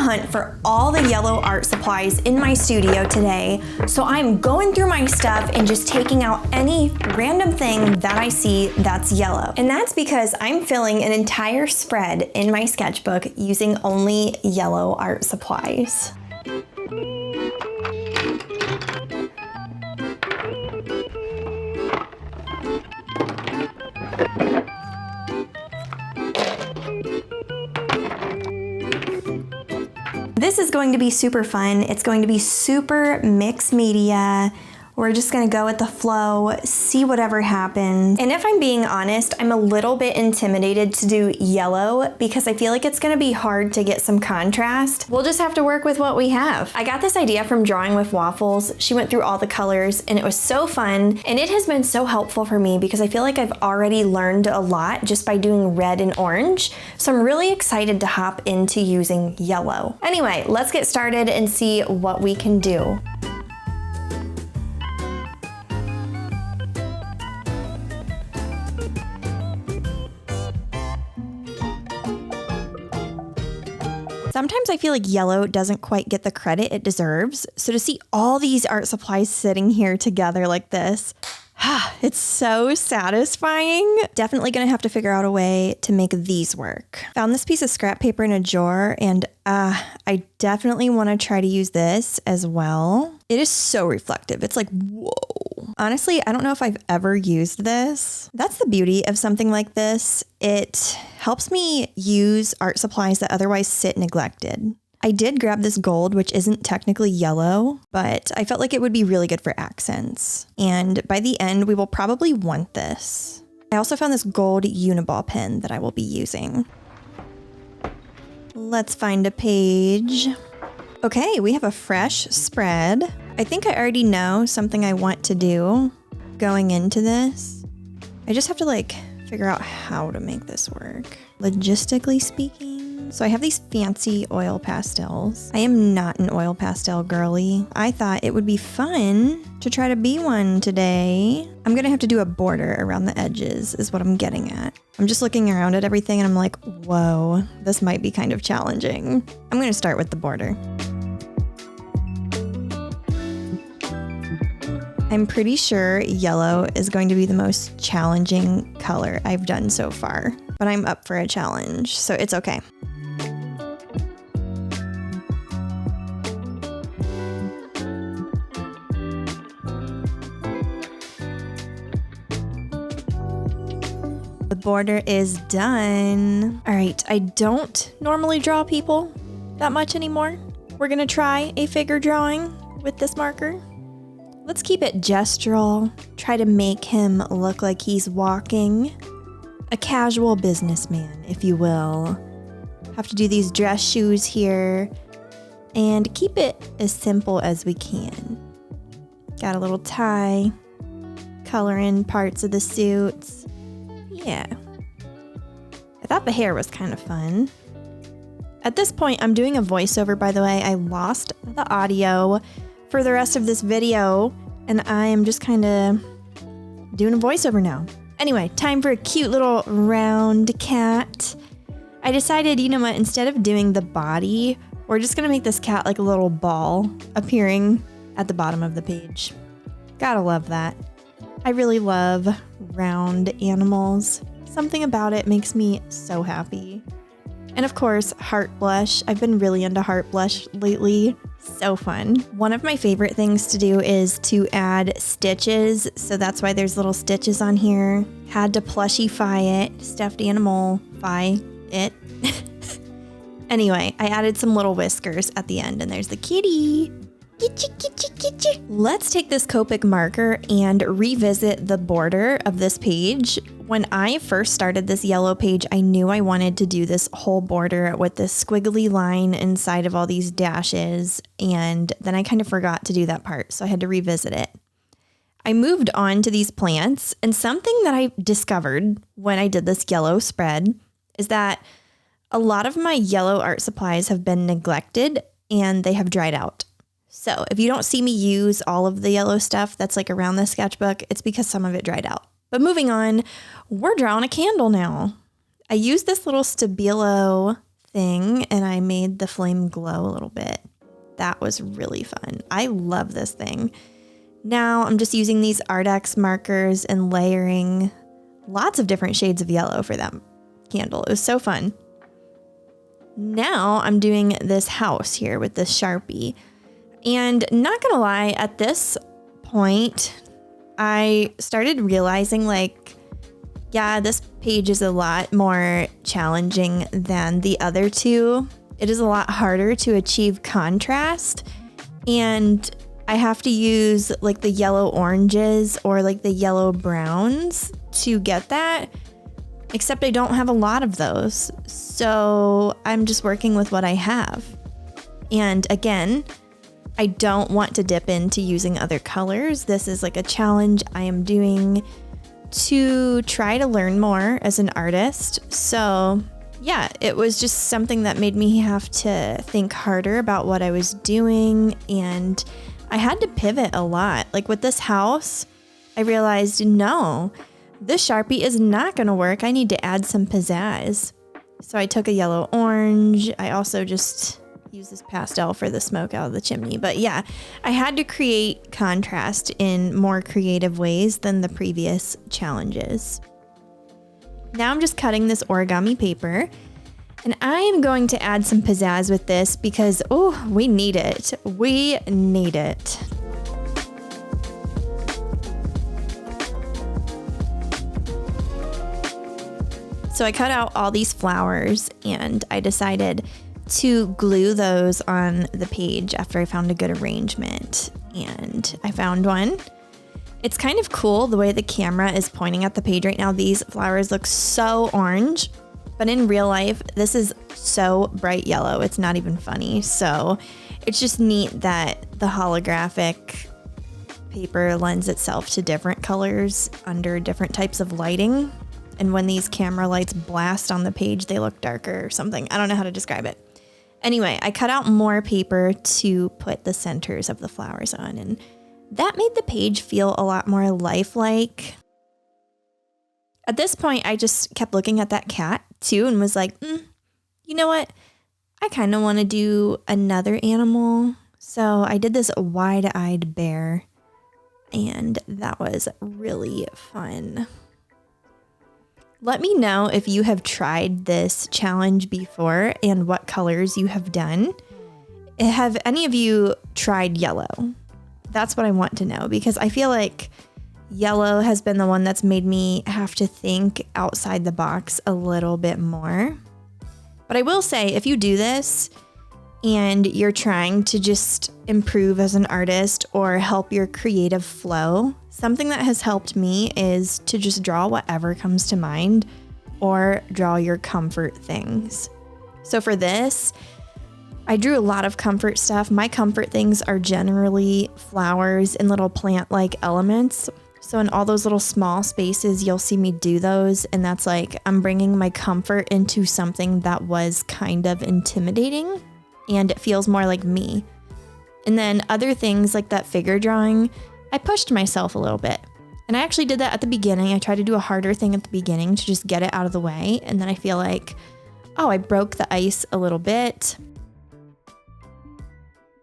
hunt for all the yellow art supplies in my studio today, so I'm going through my stuff and just taking out any random thing that I see that's yellow. And that's because I'm filling an entire spread in my sketchbook using only yellow art supplies. This is going to be super fun. It's going to be super mixed media. We're just gonna go with the flow, see whatever happens. And if I'm being honest, I'm a little bit intimidated to do yellow because I feel like it's gonna be hard to get some contrast. We'll just have to work with what we have. I got this idea from Drawing with Waffles. She went through all the colors and it was so fun. And it has been so helpful for me because I feel like I've already learned a lot just by doing red and orange. So I'm really excited to hop into using yellow. Anyway, let's get started and see what we can do. Sometimes I feel like yellow doesn't quite get the credit it deserves. So to see all these art supplies sitting here together like this, it's so satisfying. Definitely gonna have to figure out a way to make these work. Found this piece of scrap paper in a drawer and I definitely wanna try to use this as well. It is so reflective. It's like, whoa. Honestly, I don't know if I've ever used this. That's the beauty of something like this. It helps me use art supplies that otherwise sit neglected. I did grab this gold, which isn't technically yellow, but I felt like it would be really good for accents. And by the end, we will probably want this. I also found this gold Uniball pen that I will be using. Let's find a page. Okay, we have a fresh spread. I think I already know something I want to do going into this. I just have to figure out how to make this work. Logistically speaking. So I have these fancy oil pastels. I am not an oil pastel girly. I thought it would be fun to try to be one today. I'm gonna have to do a border around the edges is what I'm getting at. I'm just looking around at everything and I'm like, whoa, this might be kind of challenging. I'm gonna start with the border. I'm pretty sure yellow is going to be the most challenging color I've done so far, but I'm up for a challenge, so it's okay. The border is done. All right, I don't normally draw people that much anymore. We're gonna try a figure drawing with this marker. Let's keep it gestural, try to make him look like he's walking. A casual businessman, if you will. Have to do these dress shoes here and keep it as simple as we can. Got a little tie, color in parts of the suits. Yeah. I thought the hair was kind of fun. At this point, I'm doing a voiceover, by the way. I lost the audio for the rest of this video, and I am just kind of doing a voiceover now. Anyway, time for a cute little round cat. I decided, you know what, instead of doing the body, we're just gonna make this cat like a little ball appearing at the bottom of the page. Gotta love that. I really love round animals. Something about it makes me so happy. And of course, heart blush. I've been really into heart blush lately. So fun. One of my favorite things to do is to add stitches. So that's why there's little stitches on here. Had to plushify it, stuffed animal-fy it. Anyway, I added some little whiskers at the end and there's the kitty. Kitty, kitty, kitty. Let's take this Copic marker and revisit the border of this page. When I first started this yellow page, I knew I wanted to do this whole border with this squiggly line inside of all these dashes, and then I kind of forgot to do that part, so I had to revisit it. I moved on to these plants, and something that I discovered when I did this yellow spread is that a lot of my yellow art supplies have been neglected and they have dried out. So if you don't see me use all of the yellow stuff that's like around the sketchbook, it's because some of it dried out. But moving on, we're drawing a candle now. I used this little Stabilo thing and I made the flame glow a little bit. That was really fun. I love this thing. Now I'm just using these Artex markers and layering lots of different shades of yellow for that candle. It was so fun. Now I'm doing this house here with this Sharpie. And not gonna lie, at this point, I started realizing like, yeah, this page is a lot more challenging than the other two. It is a lot harder to achieve contrast. And I have to use like the yellow oranges or like the yellow browns to get that. Except I don't have a lot of those. So I'm just working with what I have. And again, I don't want to dip into using other colors. This is like a challenge I am doing to try to learn more as an artist. So yeah, it was just something that made me have to think harder about what I was doing. And I had to pivot a lot. Like with this house, I realized, no, this Sharpie is not going to work. I need to add some pizzazz. So I took a yellow orange. I also just used this pastel for the smoke out of the chimney. But yeah, I had to create contrast in more creative ways than the previous challenges. Now I'm just cutting this origami paper. And I am going to add some pizzazz with this because, oh, we need it. We need it. So I cut out all these flowers and I decided to glue those on the page after I found a good arrangement. And I found one. It's kind of cool the way the camera is pointing at the page right now. These flowers look so orange, but in real life, this is so bright yellow. It's not even funny. So it's just neat that the holographic paper lends itself to different colors under different types of lighting. And when these camera lights blast on the page, they look darker or something. I don't know how to describe it. Anyway, I cut out more paper to put the centers of the flowers on, and that made the page feel a lot more lifelike. At this point, I just kept looking at that cat too and was like, you know what? I kind of want to do another animal. So I did this wide-eyed bear, and that was really fun. Let me know if you have tried this challenge before and what colors you have done. Have any of you tried yellow? That's what I want to know, because I feel like yellow has been the one that's made me have to think outside the box a little bit more. But I will say, if you do this and you're trying to just improve as an artist or help your creative flow, something that has helped me is to just draw whatever comes to mind or draw your comfort things. So for this, I drew a lot of comfort stuff. My comfort things are generally flowers and little plant-like elements. So in all those little small spaces, you'll see me do those. And that's like, I'm bringing my comfort into something that was kind of intimidating and it feels more like me. And then other things like that figure drawing, I pushed myself a little bit. And I actually did that at the beginning. I tried to do a harder thing at the beginning to just get it out of the way. And then I feel like, oh, I broke the ice a little bit.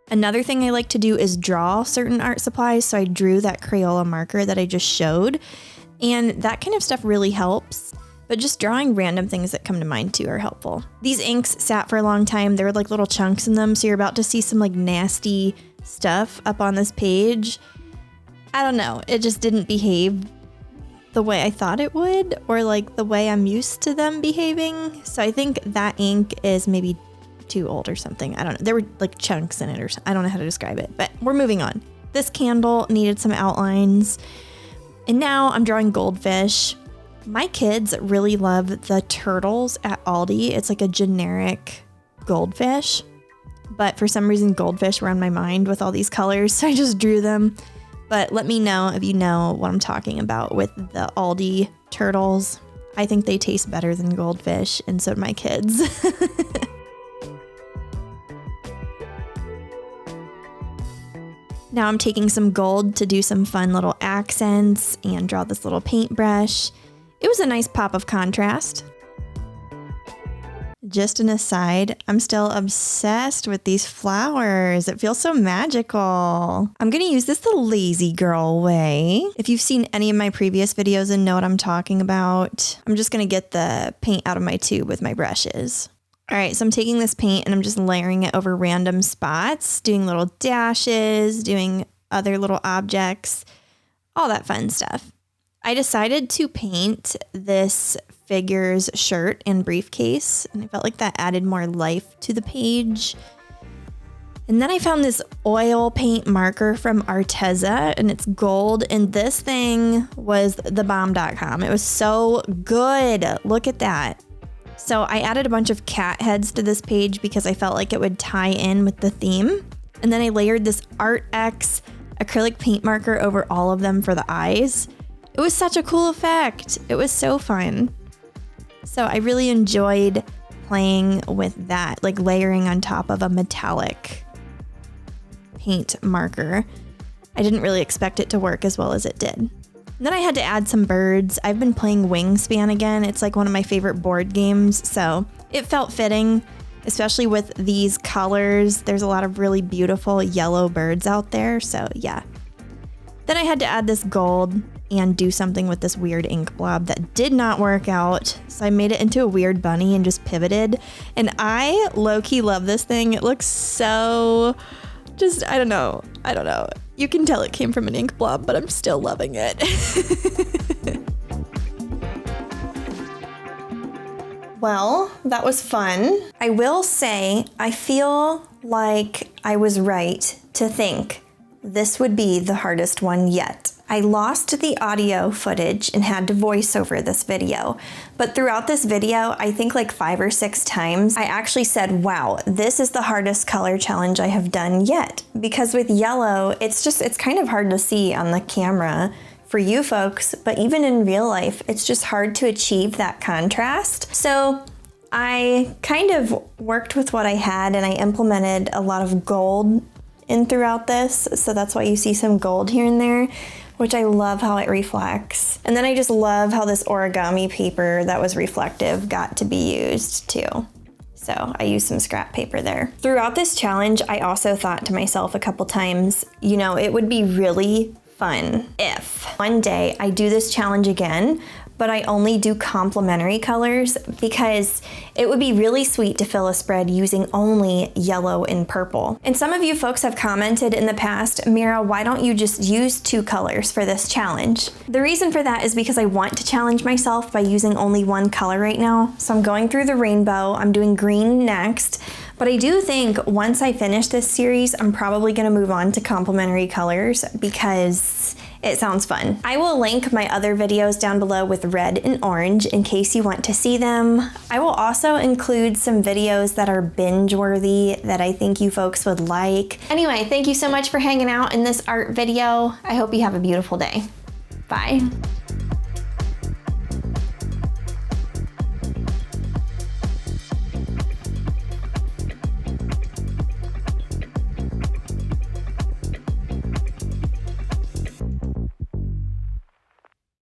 Another thing I like to do is draw certain art supplies. So I drew that Crayola marker that I just showed. And that kind of stuff really helps. But just drawing random things that come to mind too are helpful. These inks sat for a long time. There were like little chunks in them. So you're about to see some like nasty stuff up on this page. I don't know. It just didn't behave the way I thought it would, or like the way I'm used to them behaving. So I think that ink is maybe too old or something. I don't know. There were like chunks in it or something. I don't know how to describe it, but we're moving on. This candle needed some outlines. And now I'm drawing goldfish. My kids really love the turtles at Aldi. It's like a generic goldfish, but for some reason goldfish were on my mind with all these colors, so I just drew them. But let me know if you know what I'm talking about with the Aldi turtles. I think they taste better than goldfish, and so do my kids. Now I'm taking some gold to do some fun little accents and draw this little paintbrush. It was a nice pop of contrast. just an aside, I'm still obsessed with these flowers. It feels so magical. I'm gonna use this the lazy girl way. If you've seen any of my previous videos and know what I'm talking about, I'm just gonna get the paint out of my tube with my brushes. All right, so I'm taking this paint and I'm just layering it over random spots, doing little dashes, doing other little objects, all that fun stuff. I decided to paint this figure's shirt and briefcase, and I felt like that added more life to the page. And then I found this oil paint marker from Arteza, and it's gold, and this thing was thebomb.com. It was so good. Look at that. So I added a bunch of cat heads to this page because I felt like it would tie in with the theme. And then I layered this Art X acrylic paint marker over all of them for the eyes. It was such a cool effect. It was so fun. So I really enjoyed playing with that, like layering on top of a metallic paint marker. I didn't really expect it to work as well as it did. And then I had to add some birds. I've been playing Wingspan again. It's like one of my favorite board games, so it felt fitting, especially with these colors. There's a lot of really beautiful yellow birds out there, so yeah. Then I had to add this gold and do something with this weird ink blob that did not work out. So I made it into a weird bunny and just pivoted. And I low-key love this thing. It looks so just, I don't know. You can tell it came from an ink blob, but I'm still loving it. Well, that was fun. I will say, I feel like I was right to think this would be the hardest one yet. I lost the audio footage and had to voice over this video. But throughout this video, I think like 5 or 6 times, I actually said, wow, this is the hardest color challenge I have done yet. Because with yellow, it's kind of hard to see on the camera for you folks, but even in real life, it's just hard to achieve that contrast. So I kind of worked with what I had and I implemented a lot of gold in throughout this. So that's why you see some gold here and there, which I love how it reflects. And then I just love how this origami paper that was reflective got to be used too. So I used some scrap paper there. Throughout this challenge, I also thought to myself a couple times, you know, it would be really fun if one day I do this challenge again, but I only do complementary colors because it would be really sweet to fill a spread using only yellow and purple. And some of you folks have commented in the past, Mira, why don't you just use 2 colors for this challenge? The reason for that is because I want to challenge myself by using only 1 color right now. So I'm going through the rainbow, I'm doing green next, but I do think once I finish this series, I'm probably gonna move on to complementary colors because it sounds fun. I will link my other videos down below with red and orange in case you want to see them. I will also include some videos that are binge worthy that I think you folks would like. Anyway, thank you so much for hanging out in this art video. I hope you have a beautiful day. Bye.